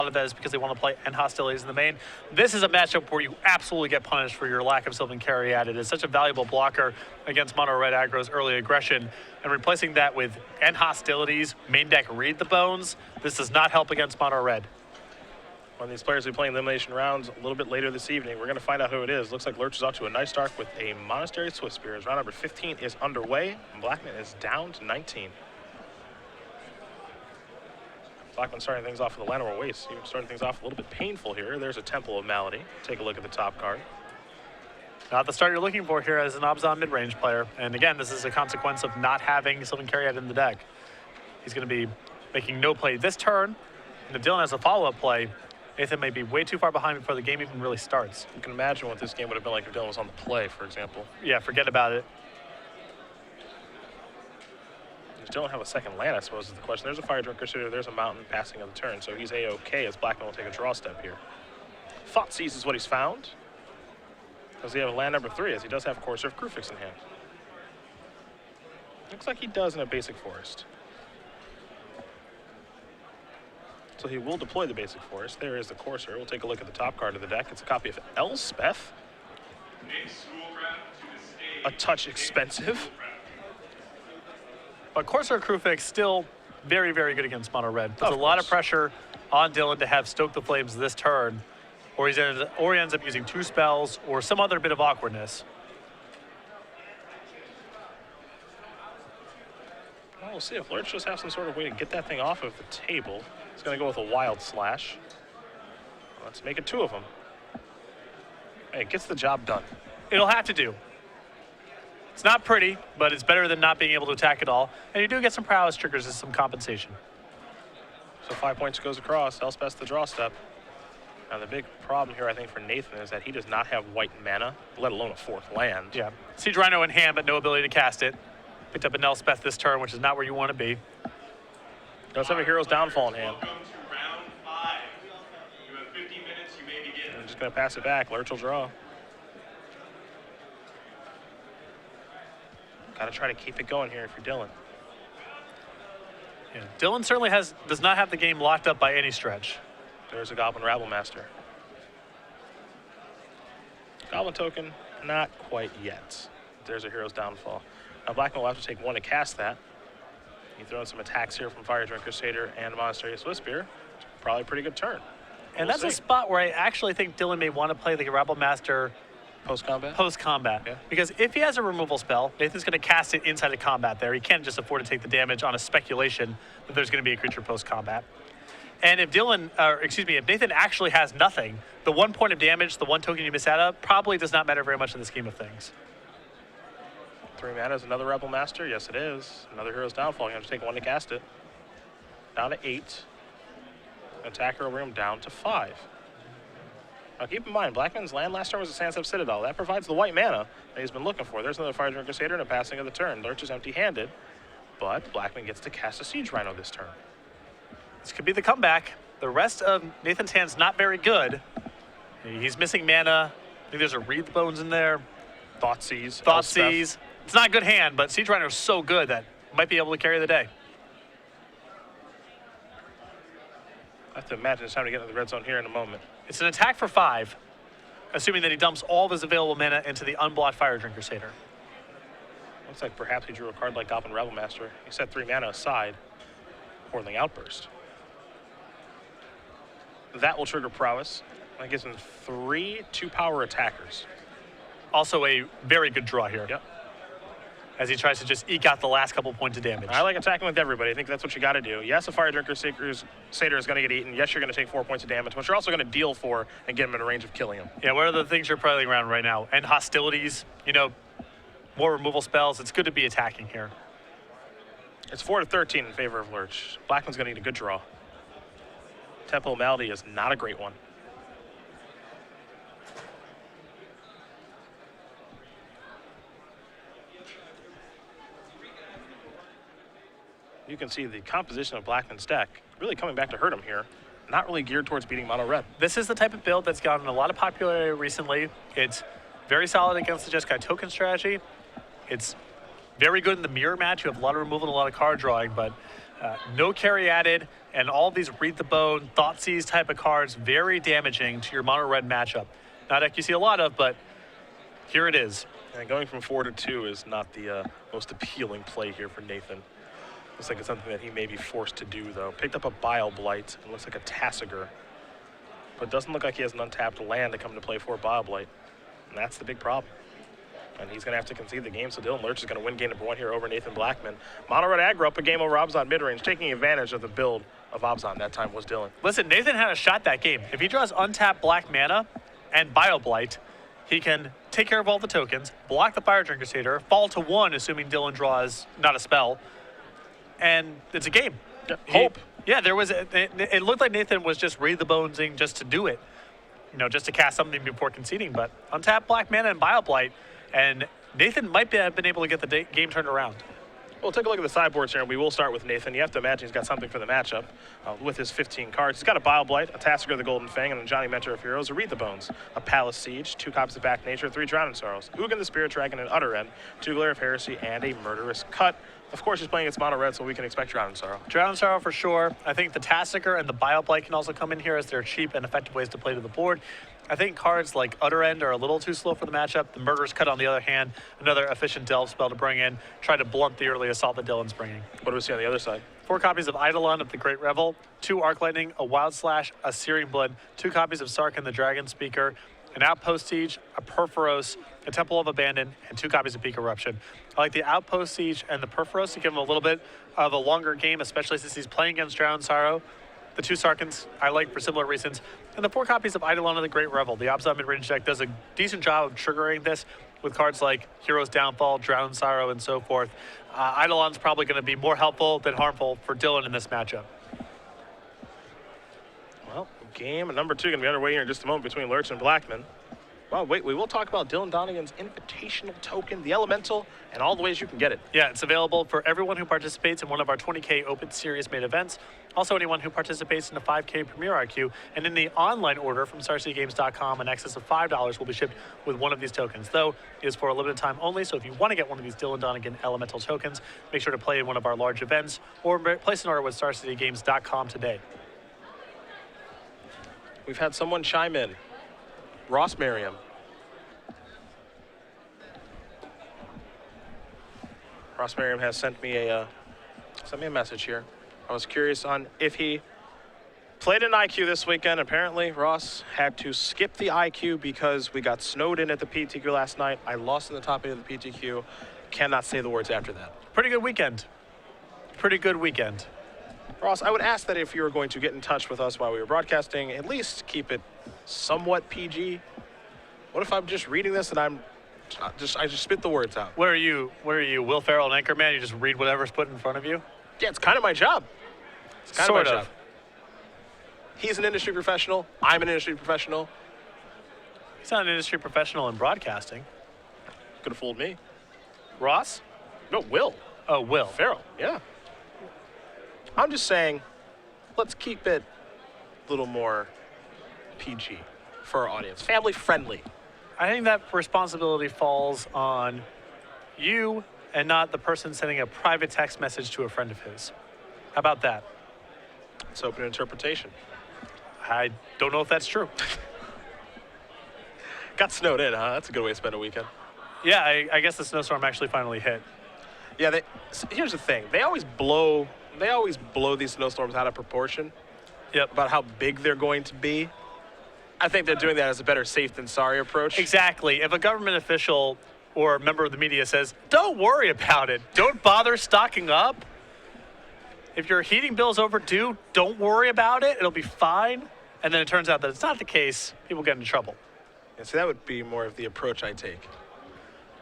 of that is because they want to play end hostilities in the main. This is a matchup where you absolutely get punished for your lack of Sylvan Carryat. It is such a valuable blocker against mono red aggro's early aggression, and replacing that with end hostilities, main deck read the bones, this does not help against mono red. One of these players will be playing elimination rounds a little bit later this evening. We're going to find out who it is. Looks like Lerch is off to a nice start with a Monastery Swift Spear. Round number 15 is underway, and Blackmon is down to 19. Blackmon starting things off with a Llanowar Waste. Even starting things off a little bit painful here. There's a Temple of Malady. Take a look at the top card. Not the start you're looking for here as an Obzon mid-range player. And again, this is a consequence of not having Sylvan Carryat in the deck. He's going to be making no play this turn. And if Dylan has a follow-up play, Nathan may be way too far behind before the game even really starts. You can imagine what this game would have been like if Dylan was on the play, for example. Yeah, forget about it. Does Dylan have a second land, I suppose, is the question. There's a Fire Drinker Crusader, there's a Mountain passing of the turn, so he's A-OK as Blackmon will take a draw step here. Thoughtseize is what he's found. Does he have a land number 3, as he does have Courser of Krufix in hand? Looks like he does in a basic forest. So he will deploy the basic forest. There is the Courser. We'll take a look at the top card of the deck. It's a copy of Elspeth. A touch expensive. But Courser of Krufix still very, very good against mono red. Puts a lot of pressure on Dylan to have Stoke the Flames this turn, or he ends up using 2 spells or some other bit of awkwardness. Well, we'll see if Lerch just has some sort of way to get that thing off of the table. He's going to go with a Wild Slash. Let's make it 2 of them. Hey, it gets the job done. It'll have to do. It's not pretty, but it's better than not being able to attack at all. And you do get some prowess triggers as some compensation. So 5 points goes across. Elspeth's the draw step. Now the big problem here, I think, for Nathan is that he does not have white mana, let alone a 4th land. Yeah. Siege Rhino in hand, but no ability to cast it. Picked up an Elspeth this turn, which is not where you want to be. Does have a Hero's Downfall in hand. Welcome to round 5. You have 50 minutes. You may begin. I'm just going to pass it back. Lerch will draw. Got to try to keep it going here if you're Dylan. Yeah. Dylan certainly does not have the game locked up by any stretch. There's a Goblin Rabblemaster. Goblin token, not quite yet. There's a Hero's Downfall. Now Blackmon will have to take 1 to cast that. You throw in some attacks here from Fire Drinker Crusader and Monastery Swift Spear. Probably a pretty good turn. And that's a spot where I actually think Dylan may want to play the Rabblemaster post-combat? Post-combat. Yeah. Because if he has a removal spell, Nathan's going to cast it inside of combat there. He can't just afford to take the damage on a speculation that there's going to be a creature post-combat. And if if Nathan actually has nothing, the 1 point of damage, the 1 token you miss out of, probably does not matter very much in the scheme of things. 3 mana is another Rabblemaster. Yes, it is. Another Hero's Downfall. You have to take 1 to cast it. Down to 8. Attacker will bring him down to 5. Now keep in mind, Blackmon's land last turn was a Sandstep Citadel. That provides the white mana that he's been looking for. There's another Fire Drinker Crusader and a passing of the turn. Lerch is empty-handed, but Blackmon gets to cast a Siege Rhino this turn. This could be the comeback. The rest of Nathan's hand's not very good. He's missing mana. I think there's a Read the Bones in there. Thoughtseize. It's not a good hand, but Siege Rhino is so good that might be able to carry the day. I have to imagine it's time to get into the red zone here in a moment. It's an attack for 5, assuming that he dumps all of his available mana into the unblocked Fire Drinker Crusader. Looks like perhaps he drew a card like Goblin Rabblemaster. He set 3 mana aside. Whirling Outburst. That will trigger prowess. That gives him 3 2-power attackers. Also a very good draw here. Yep. As he tries to just eke out the last couple points of damage. I like attacking with everybody. I think that's what you got to do. Yes, a Fire Drinker Satyr is going to get eaten. Yes, you're going to take 4 points of damage, but you're also going to deal 4 and get him in a range of killing him. Yeah, what are the things you're playing around right now? And hostilities, more removal spells. It's good to be attacking here. It's 4 to 13 in favor of Lerch. Blackmon's going to need a good draw. Temple of Malady is not a great one. You can see the composition of Blackmon's deck really coming back to hurt him here. Not really geared towards beating mono red. This is the type of build that's gotten a lot of popularity recently. It's very solid against the Jeskai token strategy. It's very good in the mirror match. You have a lot of removal and a lot of card drawing, but No carry added, and all these read the bone, Thoughtseize type of cards, very damaging to your mono red matchup. Not a deck you see a lot of, but here it is. And going from 4 to 2 is not the most appealing play here for Nathan. Looks like it's something that he may be forced to do, though. Picked up a Bile Blight, and looks like a Tassiger. But it doesn't look like he has an untapped land to come to play for Bile Blight. And that's the big problem. And he's going to have to concede the game, so Dylan Lerch is going to win game number 1 here over Nathan Blackmon. Mono Red aggro up a game over Obzon midrange, taking advantage of the build of Obzon. That time was Dylan. Listen, Nathan had a shot that game. If he draws untapped black mana and Bioblight, he can take care of all the tokens, block the Fire Drinker Satyr, fall to 1, assuming Dylan draws not a spell, and it's a game. Yeah, hope. Yeah, there was. It looked like Nathan was just read the bonesing just to do it, just to cast something before conceding. But untapped black mana and Bioblight, and Nathan might have been able to get the game turned around. We'll take a look at the sideboards here, and we will start with Nathan. You have to imagine he's got something for the matchup with his 15 cards. He's got a Bile Blight, a Tassiger the Golden Fang, and a Johnny Mentor of Heroes, a Read the Bones, a Palace Siege, 2 copies of Back Nature, 3 Drowning Sorrows, Ugin the Spirit Dragon, an Utter End, 2 Glare of Heresy, and a Murderous Cut. Of course, he's playing against mono red, so we can expect Drowning Sorrow. Drowning Sorrow for sure. I think the Tassiger and the Bioblight can also come in here as they're cheap and effective ways to play to the board. I think cards like Utter End are a little too slow for the matchup. The Murderous Cut, on the other hand, another efficient delve spell to bring in, try to blunt the early assault that Dylan's bringing. What do we see on the other side? 4 copies of Eidolon of the Great Revel, 2 Arc Lightning, a Wild Slash, a Searing Blood, 2 copies of Sarkhan the Dragon Speaker, an Outpost Siege, a Perforos, a Temple of Abandon, and 2 copies of Peak Eruption. I like the Outpost Siege and the Perforos to give him a little bit of a longer game, especially since he's playing against Drowned Sorrow. The 2 Sarkhans I like for similar reasons. And the 4 copies of Eidolon of the Great Revel. The Obzon mid-range deck does a decent job of triggering this with cards like Hero's Downfall, Drowned Sorrow, and so forth. Eidolon's probably going to be more helpful than harmful for Dylan in this matchup. Well, game number 2 going to be underway here in just a moment between Lerch and Blackmon. Well, wait, we will talk about Dylan Donegan's Invitational Token, the Elemental, and all the ways you can get it. Yeah, it's available for everyone who participates in one of our 20K Open Series made events. Also, anyone who participates in the 5K Premier IQ, and in the online order from StarCityGames.com, in excess of $5 will be shipped with one of these tokens. Though, it is for a limited time only, so if you want to get one of these Dylan Donegan Elemental tokens, make sure to play in one of our large events, or place an order with StarCityGames.com today. We've had someone chime in. Ross Merriam. Ross Merriam has sent me a message here. I was curious on if he played an IQ this weekend. Apparently, Ross had to skip the IQ because we got snowed in at the PTQ last night. I lost in the top 8 of the PTQ. Cannot say the words after that. Pretty good weekend. Pretty good weekend. Ross, I would ask that if you were going to get in touch with us while we were broadcasting, at least keep it somewhat PG. What if I'm just reading this and I just spit the words out? What are you, Will Ferrell and Anchorman? You just read whatever's put in front of you? Yeah, it's kind of my job. It's kind Sort of my of. job. He's an industry professional. I'm an industry professional. He's not an industry professional in broadcasting. Could have fooled me. Ross? No, Will. Oh, Will. Farrell, yeah. I'm just saying, let's keep it a little more PG for our audience. Family friendly. I think that responsibility falls on you and not the person sending a private text message to a friend of his. How about that? It's open interpretation. I don't know if that's true. Got snowed in, huh? That's a good way to spend a weekend. Yeah, I guess the snowstorm actually finally hit. Yeah, here's the thing. They always blow these snowstorms out of proportion. Yep. About how big they're going to be. I think they're doing that as a better safe than sorry approach. Exactly. If a government official or a member of the media says, don't worry about it, don't bother stocking up. If your heating bill's overdue, don't worry about it, it'll be fine. And then it turns out that it's not the case, people get in trouble. And so that would be more of the approach I take.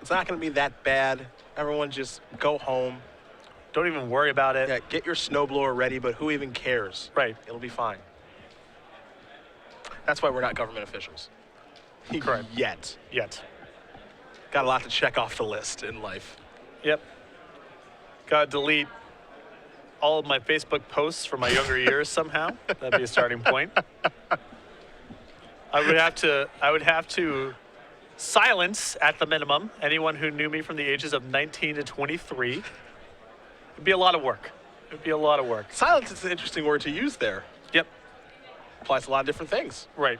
It's not going to be that bad. Everyone just go home. Don't even worry about it. Yeah, get your snowblower ready, but who even cares? Right. It'll be fine. That's why we're not government officials. Correct. Yet. Got Got a lot to check off the list in life. Yep. Gotta delete all of my Facebook posts from my younger years somehow. That'd be a starting point. I would have to silence, at the minimum, anyone who knew me from the ages of 19 to 23. It'd be a lot of work. It'd be a lot of work. Silence is an interesting word to use there. Yep. Applies to a lot of different things. Right.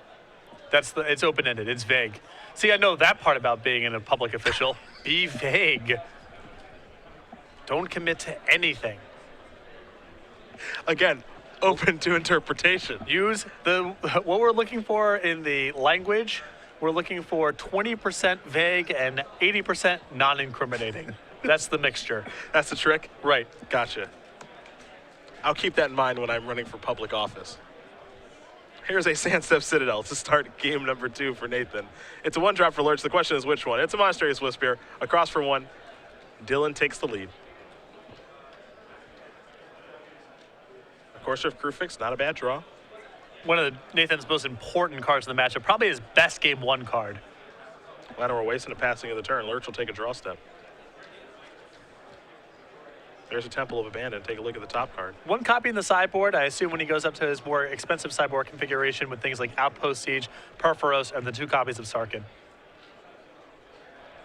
It's open-ended. It's vague. See, I know that part about being a public official. Be vague. Don't commit to anything. Again, open to interpretation. Use what we're looking for in the language. We're looking for 20% vague and 80% non-incriminating. That's the mixture. That's the trick? Right. Gotcha. I'll keep that in mind when I'm running for public office. Here's a Sandstep Citadel to start game number 2 for Nathan. It's a 1-drop for Lerch. The question is which one? It's a Monastery Swift Spear. Across for 1. Dylan takes the lead. Of course, if Crew Fix, not a bad draw. One of Nathan's most important cards in the matchup. Probably his best game 1 card. Latimer wasting a passing of the turn. Lerch will take a draw step. There's a Temple of Abandon. Take a look at the top card. 1 copy in the sideboard. I assume when he goes up to his more expensive sideboard configuration with things like Outpost Siege, Perforos, and the 2 copies of Sarkin.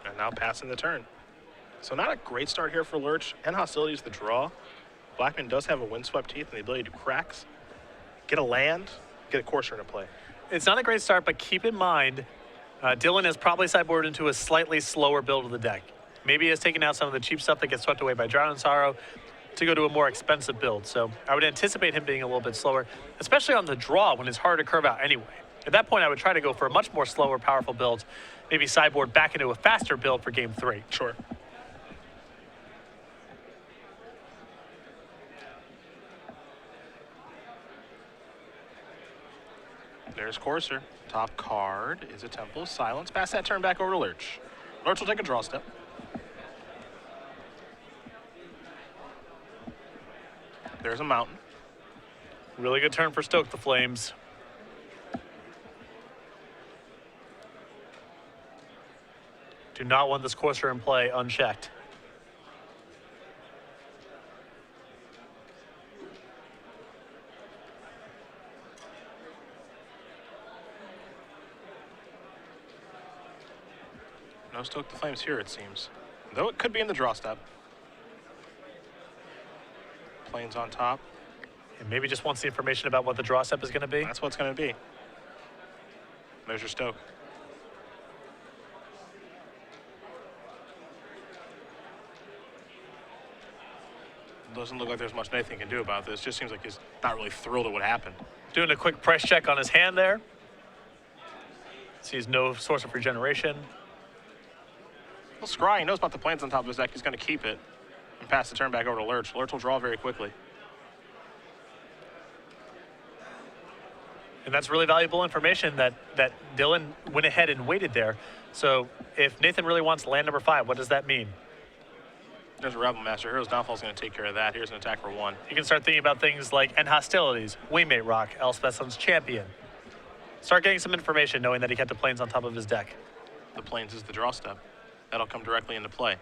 And now passing the turn. So not a great start here for Lerch. And Hostilities the draw. Blackmon does have a Windswept Teeth and the ability to cracks, get a land, get a Courser into play. It's not a great start, but keep in mind, Dylan has probably sideboarded into a slightly slower build of the deck. Maybe he has taken out some of the cheap stuff that gets swept away by Drown in Sorrow to go to a more expensive build. So I would anticipate him being a little bit slower, especially on the draw when it's hard to curve out anyway. At that point, I would try to go for a much more slower, powerful build, maybe sideboard back into a faster build for game 3. Sure. There's Courser. Top card is a Temple of Silence. Pass that turn back over to Lerch. Lerch will take a draw step. There's a Mountain. Really good turn for Stoke the Flames. Do not want this Courser in play unchecked. No Stoke the Flames here, it seems. Though it could be in the draw step. Plains on top. And maybe just wants the information about what the draw step is going to be. That's what it's going to be. There's your Stoke. Doesn't look like there's much Nathan can do about this. Just seems like he's not really thrilled at what happened. Doing a quick price check on his hand there. Sees no source of regeneration. Well, Scry, he knows about the Plains on top of his deck. He's going to keep it and pass the turn back over to Lerch. Lerch will draw very quickly. And that's really valuable information that Dylan went ahead and waited there. So if Nathan really wants land number 5, what does that mean? There's a Rebel Master. Hero's Downfall is going to take care of that. Here's an attack for 1. You can start thinking about things like End Hostilities, Waymate Rock, Elspeth's Champion. Start getting some information knowing that he kept the Plains on top of his deck. The Plains is the draw step. That'll come directly into play.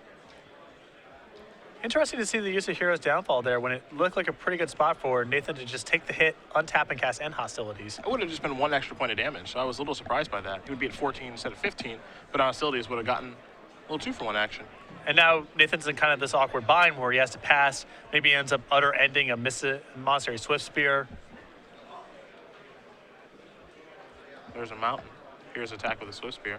Interesting to see the use of Hero's Downfall there when it looked like a pretty good spot for Nathan to just take the hit, untap, and cast End Hostilities. It would have just been 1 extra point of damage, so I was a little surprised by that. He would be at 14 instead of 15, but Hostilities would have gotten a little 2-for-1 action. And now Nathan's in kind of this awkward bind where he has to pass. Maybe he ends up utter ending a Monastery Swift Spear. There's a Mountain. Here's attack with a Swift Spear.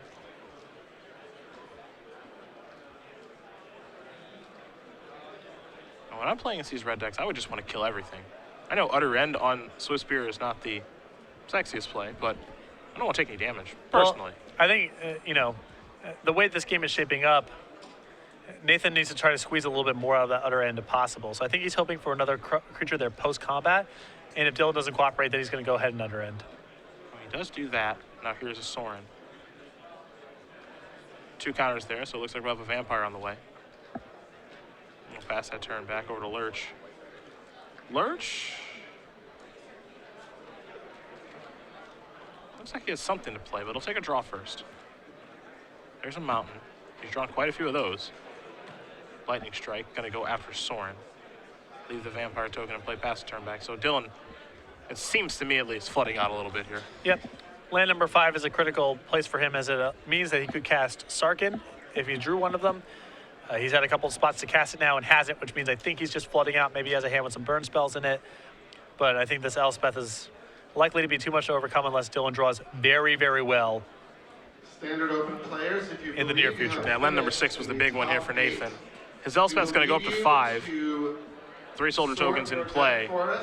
And when I'm playing against these red decks, I would just want to kill everything. I know utter end on Swift Spear is not the sexiest play, but I don't want to take any damage, personally. Well, I think, the way this game is shaping up, Nathan needs to try to squeeze a little bit more out of that utter end if possible. So I think he's hoping for another creature there post-combat. And if Dylan doesn't cooperate, then he's going to go ahead and utter end. Well, he does do that. Now here's a Sorin. 2 counters there, so it looks like we'll have a Vampire on the way. We'll pass that turn back over to Lerch. Lerch? Looks like he has something to play, but he'll take a draw first. There's a Mountain. He's drawn quite a few of those. Lightning Strike, gonna go after Sorin. Leave the Vampire token and play past the turn back. So Dylan, it seems to me at least, flooding out a little bit here. Yep. Land number 5 is a critical place for him as it means that he could cast Sarkin if he drew one of them. He's had a couple of spots to cast it now and hasn't, which means I think he's just flooding out. Maybe he has a hand with some burn spells in it. But I think this Elspeth is likely to be too much to overcome unless Dylan draws very, very well Standard open players, if you in the near future. Yeah, land number 6 was the big one here for Nathan. His Elspeth's going to go up to 5. 3 soldier tokens in play. And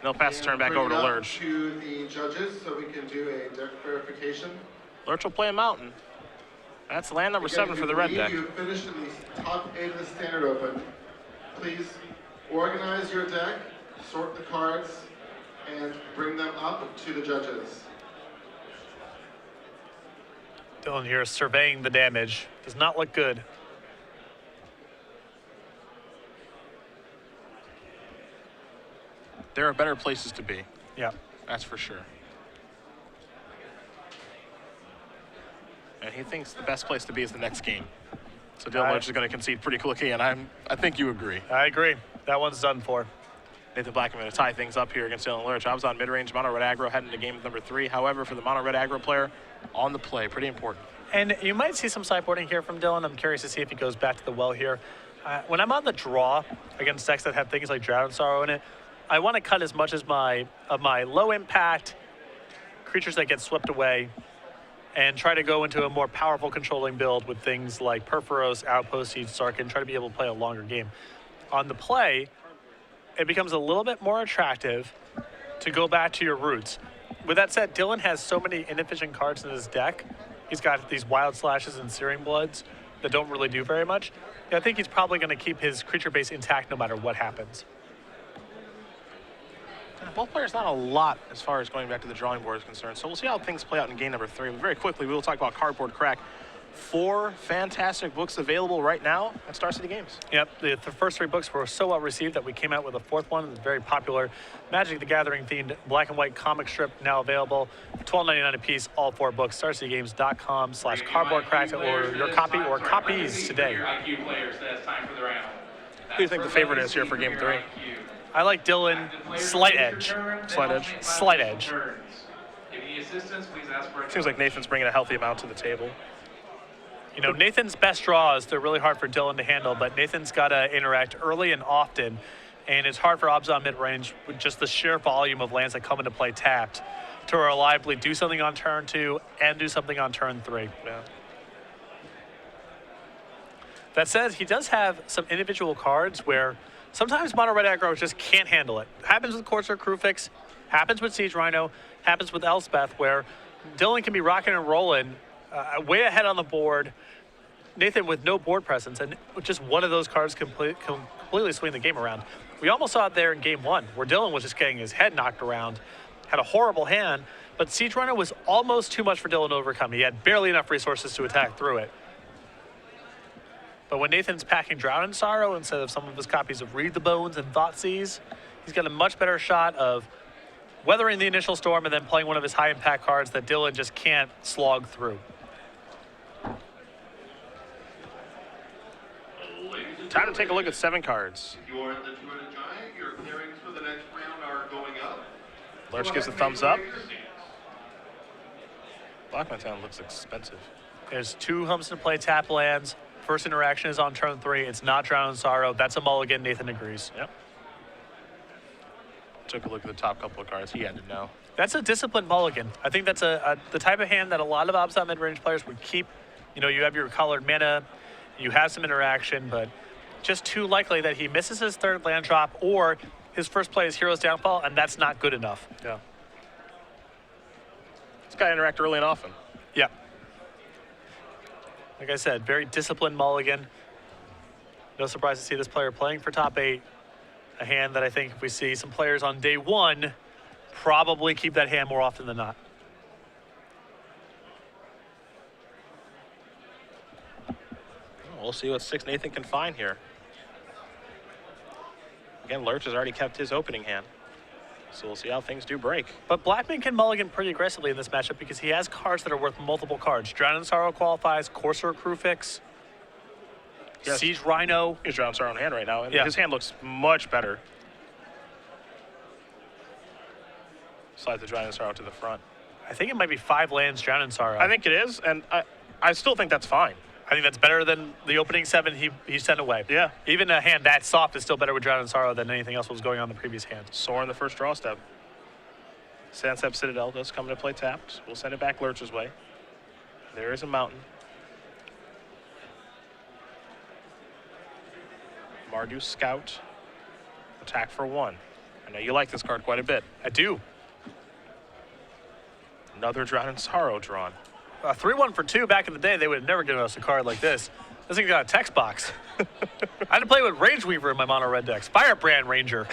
he'll pass the turn back over to Lerch. To the judges, so we can do a deck verification. Lerch will play a mountain. That's land number 7 for the red deck. You finished in the top 8 of the standard open. Please organize your deck, sort the cards, and bring them up to the judges. Dylan here surveying the damage. Does not look good. There are better places to be. Yeah. That's for sure. And he thinks the best place to be is the next game. So Dylan Lerch is going to concede pretty quickly, and I think you agree. I agree. That one's done for. Nathan Blackmon going to tie things up here against Dylan Lerch. I was on mid-range mono red aggro heading to game number 3. However, for the mono red aggro player, on the play, pretty important. And you might see some sideboarding here from Dylan. I'm curious to see if he goes back to the well here. When I'm on the draw against decks that have things like Drown and Sorrow in it, I want to cut as much as my low impact creatures that get swept away and try to go into a more powerful controlling build with things like Perforos, Outpost, Siege, Sarkin, try to be able to play a longer game. On the play, it becomes a little bit more attractive to go back to your roots. With that said, Dylan has so many inefficient cards in his deck. He's got these Wild Slashes and Searing Bloods that don't really do very much. I think he's probably going to keep his creature base intact no matter what happens. Both players not a lot as far as going back to the drawing board is concerned. So we'll see how things play out in game number 3. But very quickly, we will talk about Cardboard Crack. 4 fantastic books available right now at Star City Games. Yep, the first 3 books were so well received that we came out with a 4th one. It's very popular. Magic the Gathering themed black and white comic strip now available. $12.99 a piece, all 4 books. StarCityGames.com/cardboardcrack to order your copy or copies today. IQ players, that's time for the round. Who do you think the favorite is here for game 3? I like Dylan, slight edge. Slight edge. Slight edge. If you need assistance, please ask for it. Seems like Nathan's bringing a healthy amount to the table. You know, Nathan's best draws, they're really hard for Dylan to handle, but Nathan's got to interact early and often, and it's hard for Obzon mid-range with just the sheer volume of lands that come into play tapped to reliably do something on turn 2 and do something on turn 3. Yeah. That said, he does have some individual cards where sometimes mono red aggro just can't handle it. Happens with Corsair Crewfix, happens with Siege Rhino, happens with Elspeth, where Dylan can be rocking and rolling way ahead on the board. Nathan with no board presence, and just one of those cards completely swing the game around. We almost saw it there in game 1, where Dylan was just getting his head knocked around, had a horrible hand, but Siege Rhino was almost too much for Dylan to overcome. He had barely enough resources to attack through it. But when Nathan's packing Drown in Sorrow instead of some of his copies of Read the Bones and Thoughtseize, he's got a much better shot of weathering the initial storm and then playing one of his high-impact cards that Dylan just can't slog through. Time to take a look at 7 cards. If you are the Druid Giant, your clearings for the next round are going up. Lerch gives a thumbs up. Blackmon Town looks expensive. There's 2 humps to play tap lands. First interaction is on turn 3. It's not Drown in Sorrow. That's a mulligan. Nathan agrees. Yep. Took a look at the top couple of cards. He had to know. That's a disciplined mulligan. I think that's the type of hand that a lot of Obzon mid-range players would keep. You know, you have your colored mana, you have some interaction, but just too likely that he misses his 3rd land drop or his first play is Hero's Downfall, and that's not good enough. Yeah. This guy interact early and often. Yeah. Like I said, very disciplined mulligan. No surprise to see this player playing for top 8. A hand that I think if we see some players on day 1, probably keep that hand more often than not. We'll see what 6 Nathan can find here. Again, Lerch has already kept his opening hand. So we'll see how things do break. But Blackmon can mulligan pretty aggressively in this matchup because he has cards that are worth multiple cards. Drown in Sorrow qualifies, Corsair Crewfix, Yes. Siege Rhino. He's Drown in Sorrow in hand right now, and Yeah. his hand looks much better. Slide the Drown in Sorrow to the front. I think it might be 5 lands Drown in Sorrow. I think it is, and I still think that's fine. I think that's better than the opening 7 he sent away. Yeah. Even a hand that soft is still better with Drown in Sorrow than anything else was going on in the previous hand. Soar in the first draw step. Sandstep Citadel does come into play tapped. We'll send it back Lerch's way. There is a mountain. Mardu Scout. Attack for 1. I know you like this card quite a bit. I do. Another Drown in Sorrow drawn. 3-1 for 2 back in the day, they would have never given us a card like this. This thing's got a text box. I had to play with Rage Weaver in my mono red decks. Firebrand Ranger.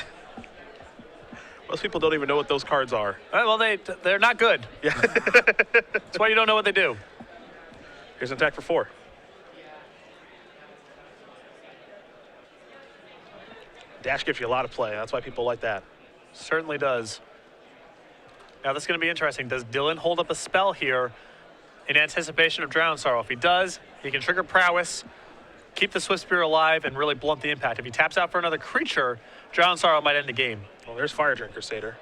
Most people don't even know what those cards are. Well, they're not good. Yeah. That's why you don't know what they do. Here's an attack for 4. Dash gives you a lot of play. That's why people like that. Certainly does. Now, this is going to be interesting. Does Dylan hold up a spell here in anticipation of Drown Sorrow? If he does, he can trigger Prowess, keep the Swift Spear alive, and really blunt the impact. If he taps out for another creature, Drown Sorrow might end the game. Well, there's Fire Drink Crusader.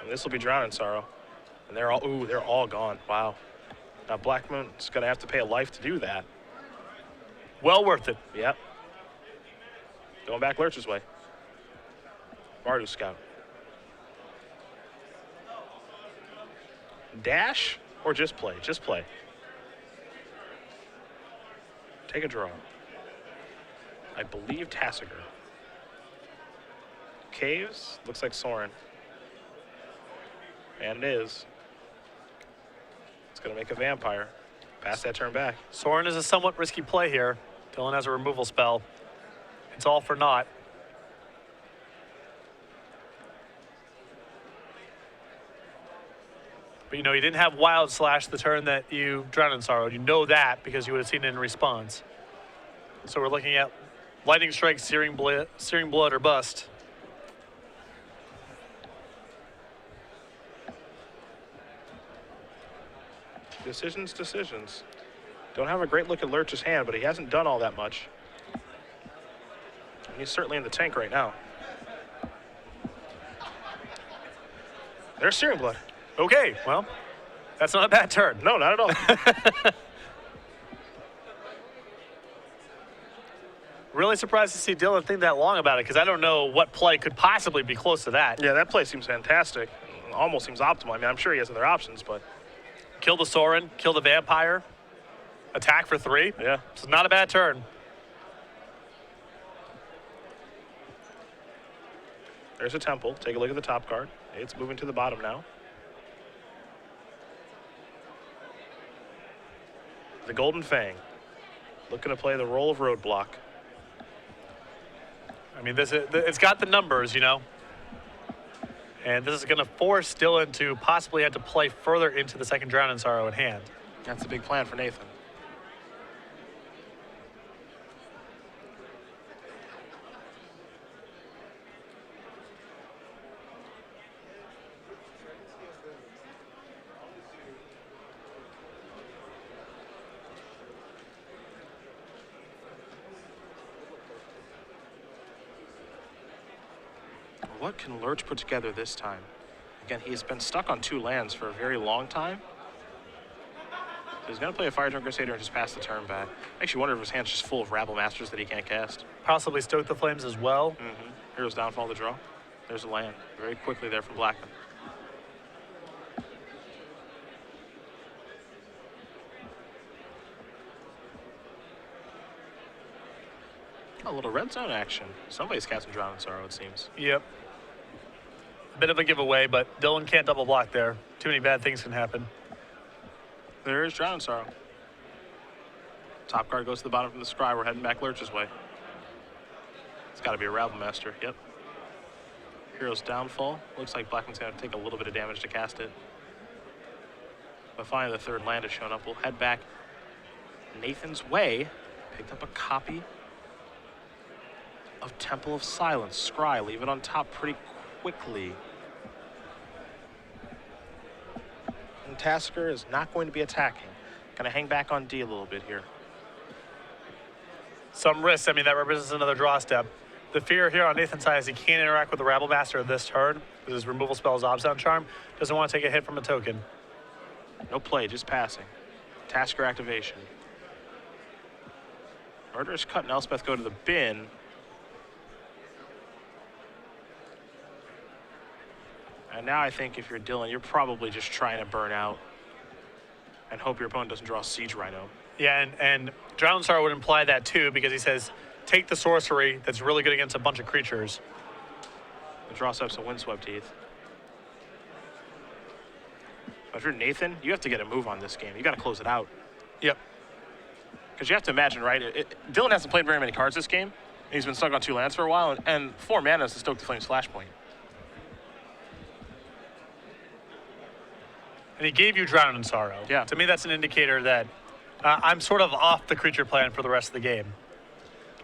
And this will be Drown in Sorrow. And they're all gone. Wow. Now Blackmon's going to have to pay a life to do that. Well worth it. Yep. Going back Lerch's way. Mardu Scout. Dash or just play? Just play. Take a draw. I believe Tassiger. Caves, looks like Soren. And it is. It's going to make a vampire. Pass that turn back. Soren is a somewhat risky play here. Dylan has a removal spell. It's all for naught. But you know, you didn't have Wild Slash the turn that you Drowned in Sorrow. You know that because you would have seen it in response. So we're looking at Lightning Strike, Searing Blood, or Bust. Decisions. Don't have a great look at Lerch's hand, but he hasn't done all that much. And he's certainly in the tank right now. There's Searing Blood. Okay, well, that's not a bad turn. No, not at all. Really surprised to see Dylan think that long about it because I don't know what play could possibly be close to that. Yeah, that play seems fantastic. Almost seems optimal. I mean, I'm sure he has other options, but... Kill the Soren, kill the Vampire, attack for 3. Yeah. It's not a bad turn. There's a Temple. Take a look at the top card. It's moving to the bottom now. The Golden Fang. Looking to play the role of Roadblock. I mean, it's got the numbers, you know. And this is going to force Dylan to possibly have to play further into the second Drown in Sorrow in hand. That's a big plan for Nathan. What can Lerch put together this time? Again, he's been stuck on 2 lands for a very long time. So he's going to play a Fire Drunk Crusader and just pass the turn back. I actually wonder if his hand's just full of Rabble Masters that he can't cast. Possibly Stoke the Flames as well. Hero's Downfall to draw. There's a land. Very quickly there from Blackmon. A little red zone action. Somebody's casting Drown in Sorrow, it seems. Yep. A bit of a giveaway, but Dylan can't double block there. Too many bad things can happen. There is Drown in Sorrow. Top card goes to the bottom from the scry. We're heading back Lerch's way. It's got to be a Rabble Master. Yep. Hero's Downfall. Looks like Blackmon's going to take a little bit of damage to cast it. But finally, the third land has shown up. We'll head back Nathan's way. Picked up a copy of Temple of Silence. Scry, leave it on top pretty quickly. And Tasker is not going to be attacking. Going to hang back on D a little bit here. Some risks. I mean, that represents another draw step. The fear here on Nathan's side is he can't interact with the Rabble Master this turn because his removal spell is Obzon Charm. Doesn't want to take a hit from a token. No play, just passing. Tasker activation. Murderous Cut and Elspeth go to the bin. And now I think if you're Dylan, you're probably just trying to burn out and hope your opponent doesn't draw Siege Rhino. Yeah, and Drowned Star would imply that too because he says, take the sorcery that's really good against a bunch of creatures. And draw up some Windswept Teeth. But if you're Nathan, you have to get a move on this game. You got to close it out. Yep. Because you have to imagine, right? Dylan hasn't played very many cards this game. He's been stuck on 2 lands for a while, and 4 mana is to stoke the Flame's Flashpoint. And he gave you Drown in Sorrow. Yeah. To me, that's an indicator that I'm sort of off the creature plan for the rest of the game.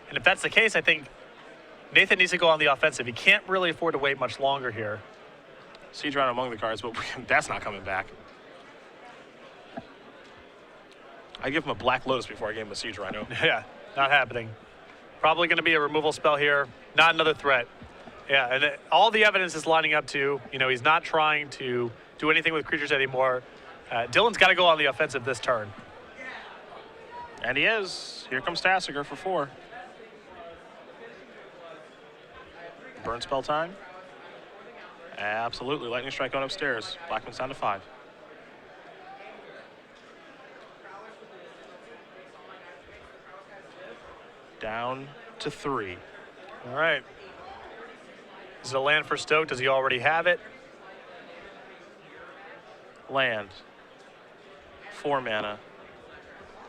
And if that's the case, I think Nathan needs to go on the offensive. He can't really afford to wait much longer here. Siege Rhino among the cards, but that's not coming back. I give him a Black Lotus before I gave him a Siege Rhino. Yeah, not happening. Probably going to be a removal spell here, not another threat. Yeah, and all the evidence is lining up to, he's not trying to do anything with creatures anymore. Dylan's got to go on the offensive this turn. And he is. Here comes Tassiger for 4. Burn spell time. Absolutely. Lightning Strike going upstairs. Blackmon's down to 5. Down to 3. All right. Is it a land for Stoke? Does he already have it? Land. 4 mana.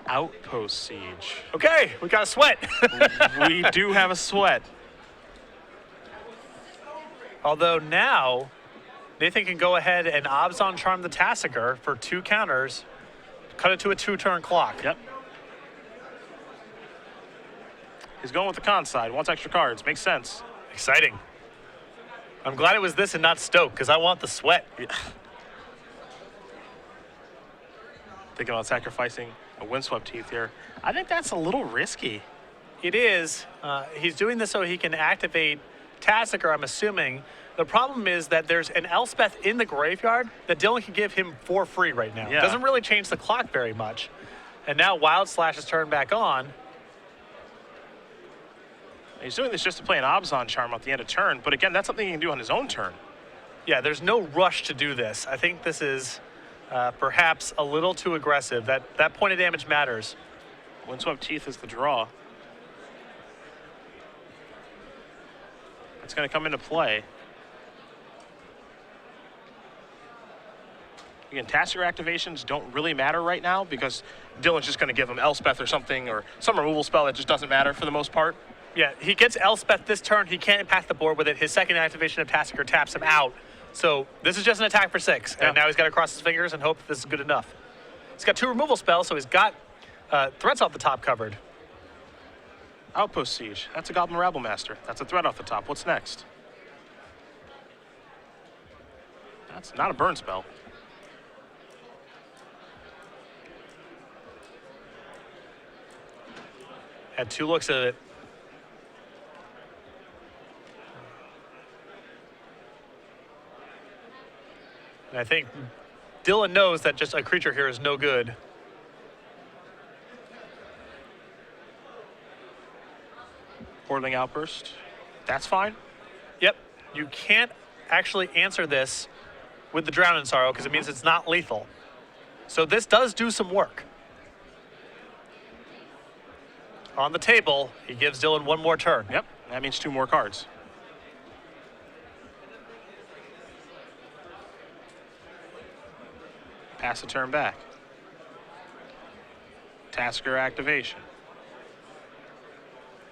Outpost Siege. Okay, we got a sweat. We do have a sweat. Although now, Nathan can go ahead and Obzon Charm the Tassiger for 2 counters, cut it to a 2-turn clock. Yep. He's going with the con side. Wants extra cards. Makes sense. Exciting. I'm glad it was this and not Stoke, because I want the sweat. Yeah. Thinking about sacrificing a Windswept Teeth here. I think that's a little risky. It is. He's doing this so he can activate Tassiger, I'm assuming. The problem is that there's an Elspeth in the graveyard that Dylan can give him for free right now. Yeah. Doesn't really change the clock very much. And now Wild Slash is turned back on. He's doing this just to play an Obzon Charm at the end of turn, but again, that's something he can do on his own turn. Yeah, there's no rush to do this. I think this is perhaps a little too aggressive. That point of damage matters. Windswept Teeth is the draw. It's going to come into play. Again, Tassiger activations don't really matter right now because Dylan's just going to give him Elspeth or something or some removal spell that just doesn't matter for the most part. Yeah, he gets Elspeth this turn. He can't impact the board with it. His second activation of Tassiger taps him out. So this is just an attack for 6. Yeah. And now he's got to cross his fingers and hope that this is good enough. He's got 2 removal spells, so he's got threats off the top covered. Outpost Siege. That's a Goblin Rabble Master. That's a threat off the top. What's next? That's not a burn spell. Had 2 looks at it. And I think Dylan knows that just a creature here is no good. Portling Outburst. That's fine. Yep, you can't actually answer this with the Drown in Sorrow because it means it's not lethal. So this does do some work. On the table, he gives Dylan 1 more turn. Yep, that means 2 more cards. Pass the turn back. Tasker activation.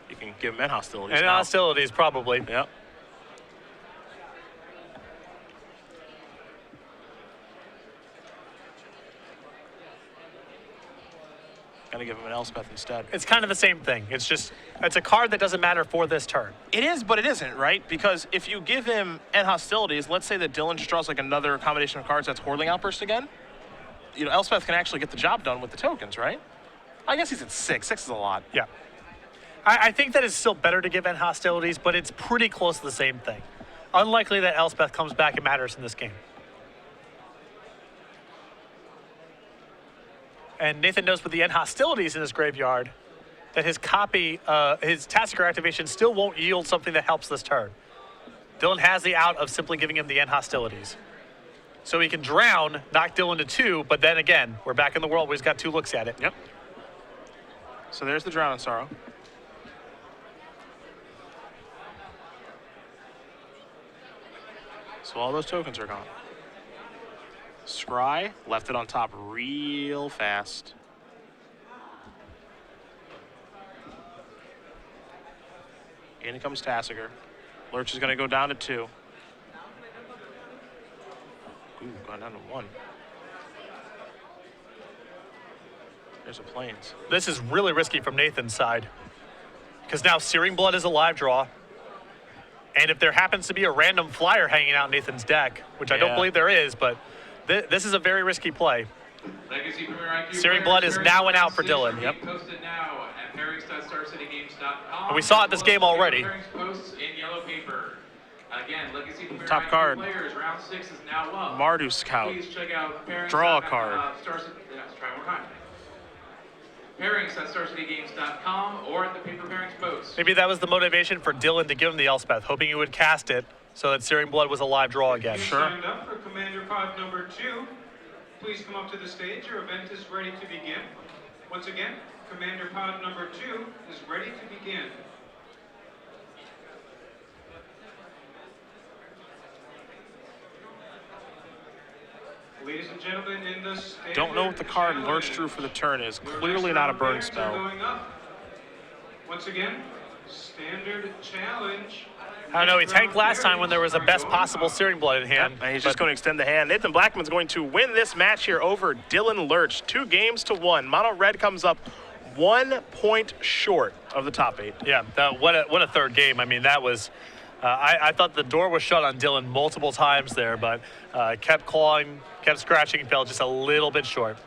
You can give him hostilities And now. hostilities, probably. Yep. Gonna give him an Elspeth instead. It's kind of the same thing. It's a card that doesn't matter for this turn. It is, but it isn't, right? Because if you give him End Hostilities, let's say that Dylan just draws like another combination of cards that's Hordeling Outburst again. Elspeth can actually get the job done with the tokens, right? I guess he's at 6. 6 is a lot. Yeah. I think that it's still better to give end hostilities, but it's pretty close to the same thing. Unlikely that Elspeth comes back and matters in this game. And Nathan knows with the end hostilities in his graveyard that his copy, his Tasigur activation still won't yield something that helps this turn. Dylan has the out of simply giving him the end hostilities. So he can drown, knock Dylan to 2, but then again, we're back in the world where he's got 2 looks at it. Yep. So there's the Drown in Sorrow. So all those tokens are gone. Scry left it on top real fast. In comes Tasigur. Lerch is going to go down to 2. Ooh, going down to 1. There's a Plains. This is really risky from Nathan's side because now Searing Blood is a live draw. And if there happens to be a random flyer hanging out in Nathan's deck, which I don't believe there is, but this is a very risky play. Legacy Premier IQ Searing Blood is now an out for Dylan. Yep. Posted now at pairings.starcitygames.com. And we saw it this game already. Pairings posts in yellow paper. Again, Legacy Premier Top IQ card. players, round 6 is now up. Mardu Scout. Please check out pairings. Draw a card. Let's try one more time. Pairings.starcitygames.com or at the paper pairings post. Maybe that was the motivation for Dylan to give him the Elspeth, hoping he would cast it so that Searing Blood was a live draw again. Sure. Signed up for Commander Pod number 2. Please come up to the stage. Your event is ready to begin. Once again, Commander Pod number 2 is ready to begin. Ladies and gentlemen, in the standard Don't know what the card challenge, Lerch drew for the turn is. your Clearly next not a round burn pairings are spell. going up. Once again, standard challenge. I don't know, he tanked last time when there was a best possible Searing Blood in hand. And he's just going to extend the hand. Nathan Blackmon's going to win this match here over Dylan Lerch. 2 games to 1. Mono Red comes up 1 point short of the top 8. Yeah, what a third game. I mean, that was, I thought the door was shut on Dylan multiple times there, but kept clawing, kept scratching, fell just a little bit short.